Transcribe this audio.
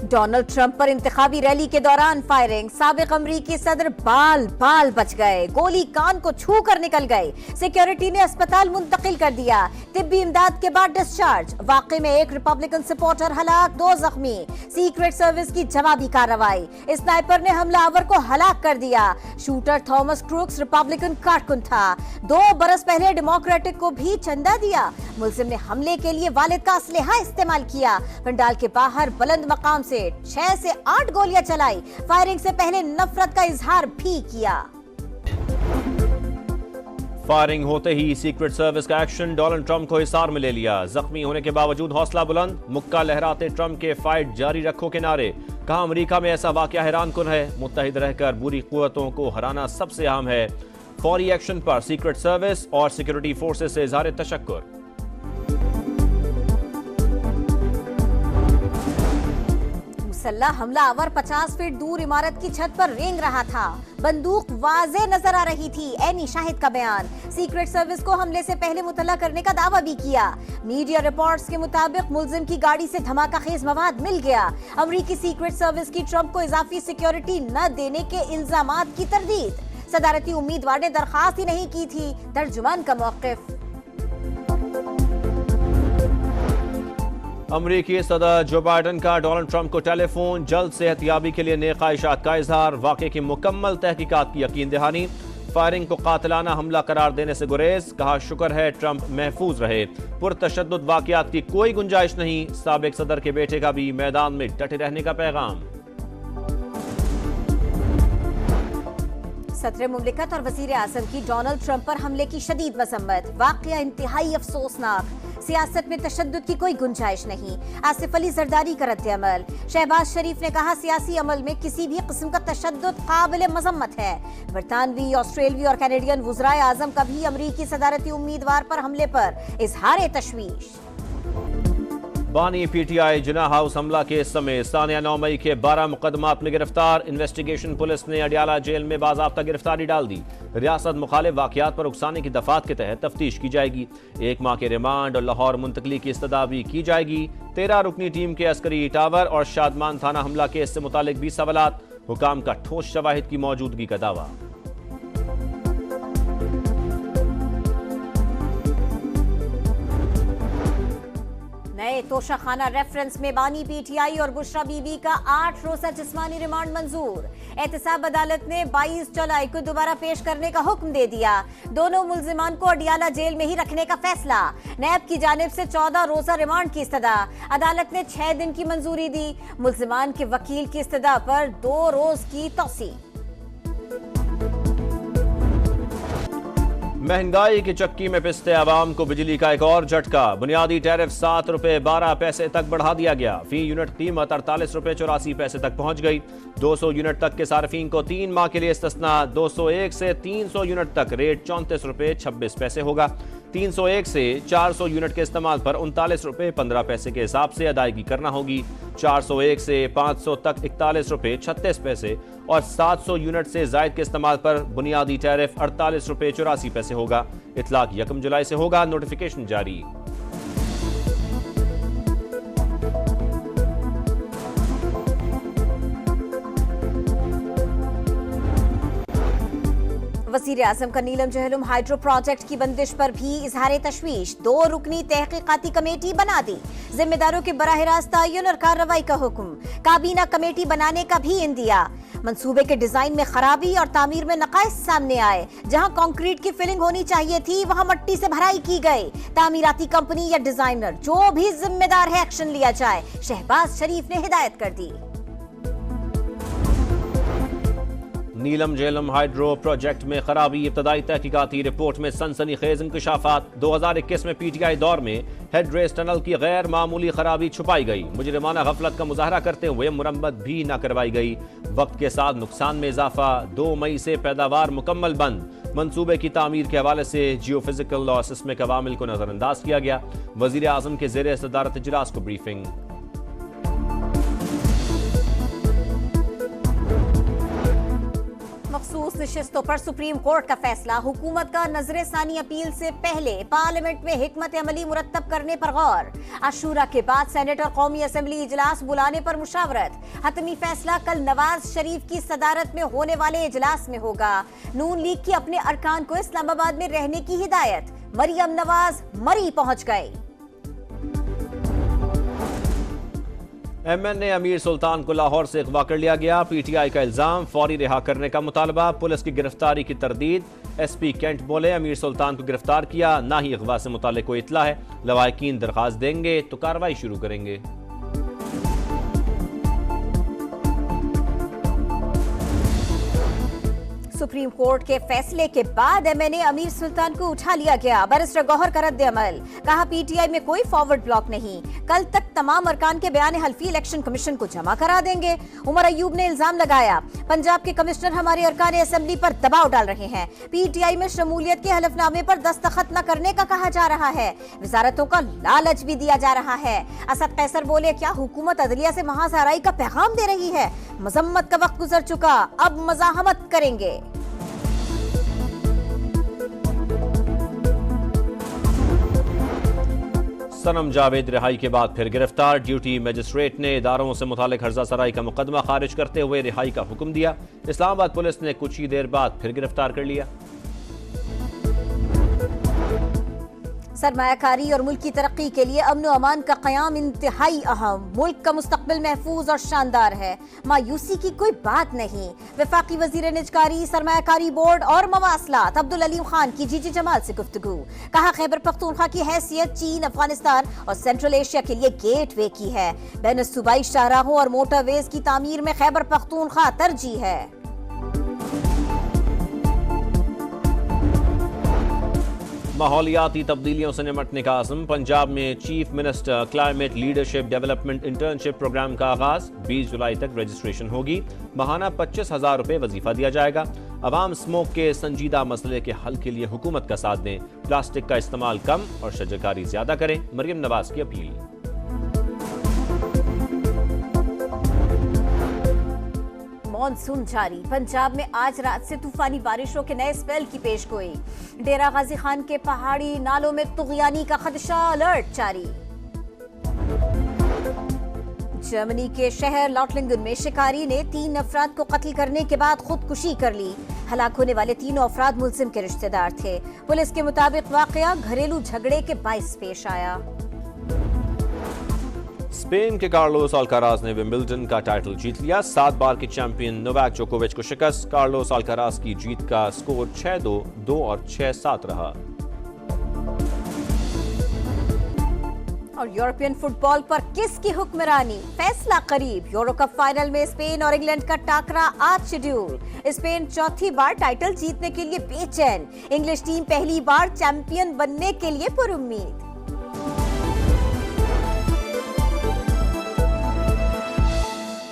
Donald Trump पर इंतखाबी rally के दौरान फायरिंग, साबिक अमरीकी सदर बाल बाल बच गए, गोली कान को छू कर निकल गई, सिक्योरिटी ने अस्पताल मुंतकिल कर दिया, तिब्बी इमदाद के बाद डिस्चार्ज। वाकई में एक रिपब्लिकन सपोर्टर हलाक, 2 जख्मी, सीक्रेट सर्विस की जवाबी कार्रवाई, स्नाइपर ने हमलावर को हलाक कर दिया। शूटर थॉमस क्रूक्स रिपब्लिकन कारकुन था, 2 बरस पहले डेमोक्रेटिक को भी चंदा दिया। मुल्जिम ने हमले के लिए वालिद का असलहा इस्तेमाल किया, पंडाल के बाहर बुलंद मकाम से 6 से 8 गोलियां चलाई, फायरिंग से पहले नफरत का इजहार भी किया। फायरिंग होते ही सीक्रेट सर्विस का एक्शन, डोनाल्ड ट्रंप को हिसार में ले लिया। जख्मी होने के बावजूद हौसला बुलंद, मुक्का लहराते ट्रंप के फाइट जारी रखो के नारे। कहा अमेरिका में ऐसा वाकया हैरान कुन है, मुत्तहिद रहकर बुरी कुव्वतों को हराना सबसे अहम है। फौरी एक्शन पर सीक्रेट सर्विस और सिक्योरिटी फोर्सेस से इजहार तशक्कुर। मुसल्लह हमलावर 50 फीट दूर इमारत की छत पर रेंग रहा था, बंदूक वाज़े नजर आ रही थी। एनी शाहिद का बयान, सीक्रेट सर्विस को हमले से पहले मुतल्ला करने का दावा भी किया। मीडिया रिपोर्ट्स के मुताबिक मुल्जिम की गाड़ी से धमाका खेज मवाद मिल गया। अमरीकी सीक्रेट सर्विस की ट्रंप को इजाफी सिक्योरिटी न देने के इल्जामात की तरदीद, सदारती उम्मीदवार ने दरखास्त ही नहीं की थी, तर्जुमान का मौक़िफ़। अमरीकी सदर जो बाइडन का डोनाल्ड ट्रंप को टेलीफोन, जल्द सेहतियाबी के लिए नेक ख्वाहिशात का इजहार, वाक़े की मुकम्मल तहकीकात की यकीन दहानी। फायरिंग को कातिलाना हमला करार देने से गुरेज, कहा शुक्र है ट्रंप महफूज रहे, पुरतशद्दुद वाक़यात की कोई गुंजाइश नहीं। साबिक सदर के बेटे का भी मैदान में डटे रहने का पैगाम। सदर मुमलिकत और वजीर आज़म की डोनाल्ड ट्रंप पर हमले की शदीद मजम्मत, वाक़या इंतहाई अफसोसनाक, सियासत में तशद्दुद की कोई गुंजाइश नहीं। आसिफ अली जरदारी का रद्द-ए-अमल, शहबाज शरीफ ने कहा सियासी अमल में किसी भी किस्म का तशद्दुद काबिल मजम्मत है। बरतानवी, ऑस्ट्रेलवी और कैनेडियन वज़राए आज़म का भी अमरीकी सदारती उम्मीदवार पर हमले पर इजहार तशवीश। बानी पीटीआई जिन्ना हाउस हमला केस समेत सानिया 9 मई के 12 मुकदमात में गिरफ्तार। इन्वेस्टिगेशन पुलिस ने अडियाला जेल में बाज़ाब्ता गिरफ्तारी डाल दी। रियासत मुखालिफ वाक़यात पर उकसाने की दफात के तहत तफ्तीश की जाएगी। 1 माह के रिमांड और लाहौर मुंतकली की इस्तदा भी की जाएगी। 13 रुकनी टीम के अस्करी टावर और शादमान थाना हमला केस से मुतालिक 20 सवालात, हुकाम का ठोस शवाहिद की मौजूदगी का दावा। नए तोशाखाना रेफरेंस में बानी पीटीआई और बुशरा बीबी का 8 रोजा जिस्मानी रिमांड मंजूर। एहतसाब अदालत ने 22 जुलाई को दोबारा पेश करने का हुक्म दे दिया। दोनों मुल्जिमान को अडियाला जेल में ही रखने का फैसला। नैब की जानिब से 14 रोजा रिमांड की इस्तदा, अदालत ने 6 दिन की मंजूरी दी। मुल्जिमान के वकील की इस्तदा पर 2 रोज की तौसी। महंगाई की चक्की में पिसते आवाम को बिजली का एक और झटका। बुनियादी टैरिफ 7 रुपए 12 पैसे तक बढ़ा दिया गया। फी यूनिट कीमत 48 रुपए 84 पैसे तक पहुंच गई। 200 यूनिट तक के सार्फिन को 3 माह के लिए इस्तिस्ना। 201 से 300 यूनिट तक रेट 34 रुपए 26 पैसे होगा। 301 से 400 यूनिट के इस्तेमाल पर 39 रुपए 15 पैसे के हिसाब से अदायगी करना होगी। 401 से 500 तक 41 रुपए 36 पैसे और 700 यूनिट से जायद के इस्तेमाल पर बुनियादी टैरिफ 48 रुपए 84 पैसे होगा। इतलाक 1 जुलाई से होगा, नोटिफिकेशन जारी। वज़ीर आज़म का नीलम जहलुम हाइड्रो प्रोजेक्ट की बंदिश पर भी इजहार तशवीश। 2 रुकनी तहकीकाती कमेटी बना दी, जिम्मेदारों के बराह रास्त तयन और कार्रवाई का हुक्म। काबीना कमेटी बनाने का भी इंदिया। मंसूबे के डिजाइन में खराबी और तामीर में नकाइस सामने आए। जहां कंक्रीट की फिलिंग होनी चाहिए थी वहां मट्टी से भराई की गई। तामीराती कंपनी या डिजाइनर जो भी जिम्मेदार है एक्शन लिया जाए, शहबाज शरीफ ने हिदायत कर दी। नीलम झेलम हाइड्रो प्रोजेक्ट में खराबी, इब्तदाई तहकीकाती रिपोर्ट में सनसनीखेज इंकशाफात। 2021 में पीटीआई दौर में हेड रेस टनल की गैर मामूली खराबी छुपाई गई। मुजरिमाना गफलत का मुजाहरा करते हुए मुरम्मत भी न करवाई गई। वक्त के साथ नुकसान में इजाफा। 2 मई से पैदावार मुकम्मल बंद। मंसूबे की तामीर के हवाले से जियोफिजिकल और सिस्मिक अवामिल को नजरअंदाज किया गया। वजीर आजम के ज़ेरे सदारत इजलास को ब्रीफिंग। मखसूस नशिस्तों पर सुप्रीम कोर्ट का फैसला। हुकूमत का नजरसानी अपील से पहले पार्लियामेंट में हिकमत अमली मुरत्तब करने पर गौर। अशूरा के बाद सेनेट और कौमी असेंबली इजलास बुलाने पर मुशावरत। हतमी फैसला कल नवाज शरीफ की सदारत में होने वाले इजलास में होगा। नून लीग की अपने अरकान को इस्लामाबाद में रहने की हिदायत। मरियम नवाज मरी पहुंच गए। MNA अमीर सुल्तान को लाहौर से अगवा कर लिया गया। PTI का इल्जाम, फौरी रिहा करने का मुतालबा। पुलिस की गिरफ्तारी की तरदीद। SP कैंट बोले अमीर सुल्तान को गिरफ्तार किया, ना ही अगवा से मुताल्लिक कोई इतला है। लवाहिकीन दरखास्त देंगे तो कार्रवाई शुरू करेंगे। सुप्रीम कोर्ट के फैसले के बाद MNA अमीर सुल्तान को उठा लिया गया। बैरिस्टर गौहर का रद्द अमल, कहा PTI में कोई फॉरवर्ड ब्लॉक नहीं, कल तक तमाम अरकान के बयान हल्फी इलेक्शन कमीशन को जमा करा देंगे। उमर अयूब ने इल्जाम लगाया, पंजाब के कमिश्नर हमारे अरकान असेंबली पर दबाव डाल रहे हैं। PTI में शमूलियत के हलफनामे पर दस्तखत न करने का कहा जा रहा है। वजारतों का लालच भी दिया जा रहा है। असद कैसर बोले, क्या हुकूमत अदलिया से महासाराई का पैगाम दे रही है? मजम्मत का वक्त गुजर चुका, अब मजाहमत करेंगे। सनम जावेद रिहाई के बाद फिर गिरफ्तार। ड्यूटी मजिस्ट्रेट ने इदारों से मुतालिक हर्जा सराई का मुकदमा खारिज करते हुए रिहाई का हुक्म दिया। इस्लामाबाद पुलिस ने कुछ ही देर बाद फिर गिरफ्तार कर लिया। सरमायाकारी और मुल्क की तरक्की के लिए अमन व अमान का क़याम इंतहाई अहम। मुल्क का मुस्तकबिल महफूज और शानदार है, मायूसी की कोई बात नहीं। वफाकी वजीर निजकारी, सरमायाकारी बोर्ड और मवासलात अब्दुल अलीम खान की जीजी जमाल से गुफ्तगू। कहा, खैबर पख्तूनख्वा की हैसियत चीन, अफगानिस्तान और सेंट्रल एशिया के लिए गेट वे की है। बैन सूबाई शाहराहों और मोटरवेज की तामीर में खैबर पख्तूनख्वा तरजीह है। माहौलियाती तब्दीलियों से निपटने का आज़म। पंजाब में chief minister climate leadership development internship programme का आगाज। 20 जुलाई तक रजिस्ट्रेशन होगी। माहाना 25,000 रुपए वजीफा दिया जाएगा। अवाम स्मोक के संजीदा मसले के हल के लिए हुकूमत का साथ दें। प्लास्टिक का इस्तेमाल कम और शजरकारी ज्यादा करें। मरियम नवाज की अपील। मॉनसून जारी। पंजाब में आज रात से तूफानी बारिशों के नए स्पेल की पेशगोई। डेरा गाजी खान के पहाड़ी नालों में तुगयानी का खदशा, अलर्ट जारी। जर्मनी के शहर लॉटलिंगन में शिकारी ने 3 अफराद को कत्ल करने के बाद खुदकुशी कर ली। हलाक होने वाले तीनों अफराद मुलजिम के रिश्तेदार थे। पुलिस के मुताबिक वाकया घरेलू झगड़े के बाइस पेश आया। स्पेन के कार्लोस अल्काराज ने विंबलडन का टाइटल जीत लिया। 7 बार के चैंपियन नोवाक जोकोविच को शिकस्त। कार्लोस अल्काराज की जीत का स्कोर 6-2, 2 और 6-7 रहा। और यूरोपियन फुटबॉल पर किसकी हुक्मरानी? फैसला करीब। यूरो कप फाइनल में स्पेन और इंग्लैंड का टाकरा आज शेड्यूल। स्पेन चौथी बार टाइटल जीतने के लिए बेचैन। इंग्लिश टीम पहली बार चैंपियन बनने के लिए पुरुम्मीद।